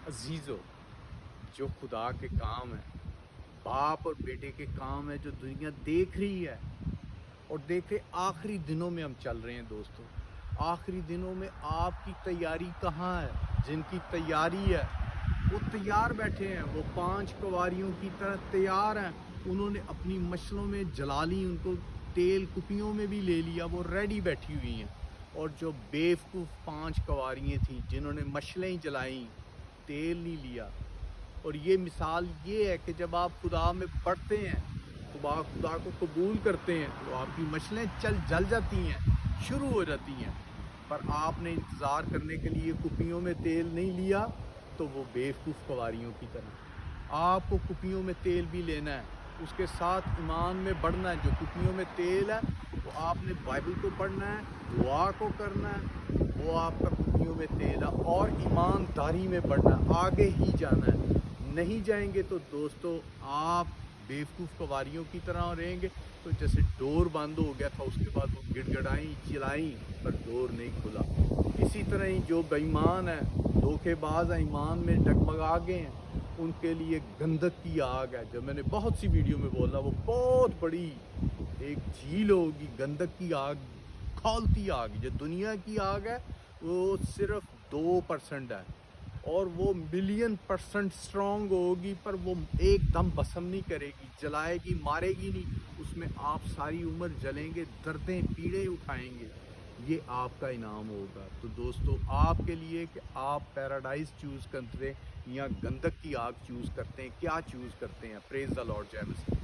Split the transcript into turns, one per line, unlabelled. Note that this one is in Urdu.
عزیزو، جو خدا کے کام ہیں، باپ اور بیٹے کے کام ہیں، جو دنیا دیکھ رہی ہے، اور دیکھے آخری دنوں میں ہم چل رہے ہیں دوستو۔ آخری دنوں میں آپ کی تیاری کہاں ہے؟ جن کی تیاری ہے وہ تیار بیٹھے ہیں، وہ 5 کنواریوں کی طرح تیار ہیں۔ انہوں نے اپنی مشلوں میں جلا لی، ان کو تیل کپیوں میں بھی لے لیا، وہ ریڈی بیٹھی ہوئی ہیں۔ اور جو بیوقوف 5 کنواریاں تھیں جنہوں نے مشلیں جلائیں، تیل نہیں لیا۔ اور یہ مثال یہ ہے کہ جب آپ خدا میں بڑھتے ہیں، خدا کو قبول کرتے ہیں، تو آپ کی مشلیں جل جاتی ہیں، شروع ہو جاتی ہیں۔ پر آپ نے انتظار کرنے کے لیے کپیوں میں تیل نہیں لیا، تو وہ بیوقوف کنواریوں کی طرح۔ آپ کو کپیوں میں تیل بھی لینا ہے، اس کے ساتھ ایمان میں بڑھنا ہے۔ جو کپیوں میں تیل ہے وہ آپ نے بائبل کو پڑھنا ہے، دعا کو کرنا ہے، وہ آپ کا کپیوں میں تیل ہے، اور ایمانداری میں بڑھنا ہے، آگے ہی جانا ہے۔ نہیں جائیں گے تو دوستو آپ بیوقوف کنواریوں کی طرح رہیں گے۔ تو جیسے ڈور بند ہو گیا تھا، اس کے بعد وہ گڑ گڑائیں چلائیں پر ڈور نہیں کھلا، اسی طرح ہی جو بے ایمان ہیں، دھوکے باز ہیں، ایمان میں ڈگمگا گئے ہیں، ان کے لیے گندک کی آگ ہے۔ جو میں نے بہت سی ویڈیو میں بولا، وہ بہت بڑی ایک جھیل ہوگی، گندک کی آگ، کھولتی آگ۔ جو دنیا کی آگ ہے وہ صرف 2% ہے، اور وہ ملین% سٹرونگ ہوگی، پر وہ ایک دم بسم نہیں کرے گی، جلائے گی، مارے گی نہیں۔ اس میں آپ ساری عمر جلیں گے، دردیں پیڑے اٹھائیں گے، یہ آپ کا انعام ہوگا۔ تو دوستو آپ کے لیے کہ آپ پیراڈائز چوز کرتے ہیں یا گندک کی آگ چوز کرتے ہیں، کیا چوز کرتے ہیں؟ پریز دی لارڈ، جے مسیح۔